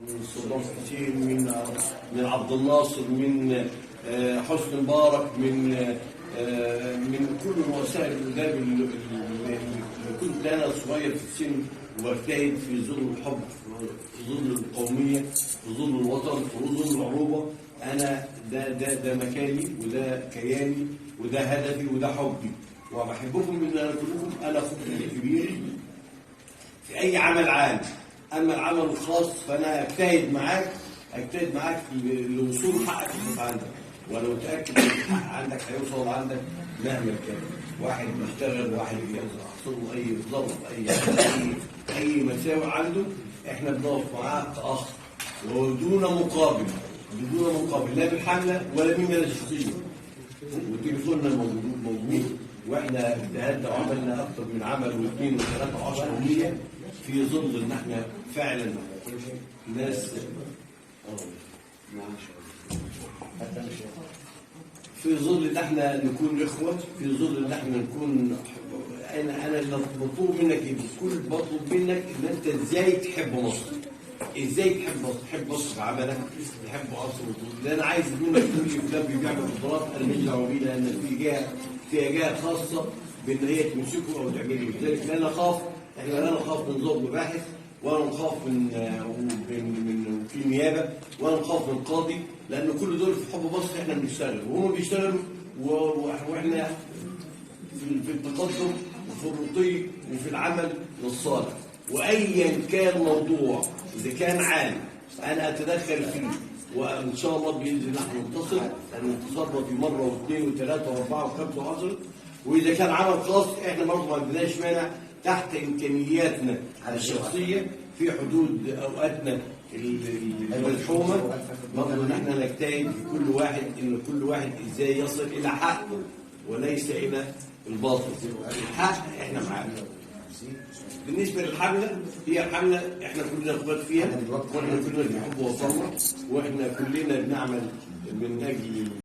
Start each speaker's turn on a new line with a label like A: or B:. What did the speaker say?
A: من صدام حسين، من عبد الناصر، من حسني مبارك، من كل الرؤساء القدام اللي كنت انا صغير في السن واجتهد في ظل الحب، في ظل القوميه، في ظل الوطن، في ظل العروبه. انا ده مكاني وده كياني وده هدفي وده حبي، وبحبكم من انا كلكم. انا اخوكم الكبير في اي عمل عام. اما العمل الخاص فانا اجتهد معاك لوصول حقك عندك، وانا متاكد ان الحق عندك هيوصل عندك مهما كان. واحد بيشتغل، واحد يحصل له اي ظرف، اي مساوئ عنده، احنا بنقف معاه كاخ ودون مقابل، لا بالحمله ولا منا الشخصيه. وتليفوننا موجود، واحنا اجتهدنا وعملنا اكثر من عمل واثنين وثلاثه وعشرة يوميا في ظل ان احنا فعلا ناس في ظل ان احنا نكون اخوه، في ظل ان احنا نكون. انا اللي بطلب منك بطلب منك ان انت ازاي تحب مصر، ازاي تحب مصر في عملك، تحب مصر وطول. انا عايز منك تقول لي فلان بيبيع مخدرات، انا مش دعوه بيه، لان في جهه خاصه بان هي تمسكه او تعمل له. لذلك انا اخاف، انا نخاف من ضابط مباحث، وانا نخاف من وكيل نيابه، وانا نخاف من قاضي، لان كل دول في حب مصر احنا بنشتغل وهم بيشتغلوا، واحنا في التقدم وفي الرقي وفي العمل للصالح. وايا كان موضوع، اذا كان عام انا اتدخل فيه، وان شاء الله باذن الله ننتصر، لان انتصرنا في مره واثنين وثلاثه واربعه وخمسه وعشره. واذا كان عمل خاص احنا برضه ما عندناش مانع تحت امكانياتنا الشخصيه، في حدود اوقاتنا الملحومه، برضه ان احنا نجتهد في كل واحد ازاي يصل الى حقه وليس الى الباطل. الحق احنا معانا. بالنسبه للحمله، هي الحمله احنا كلنا اخوات فيها، واحنا كلنا بنحب وطننا، واحنا كلنا بنعمل من اجل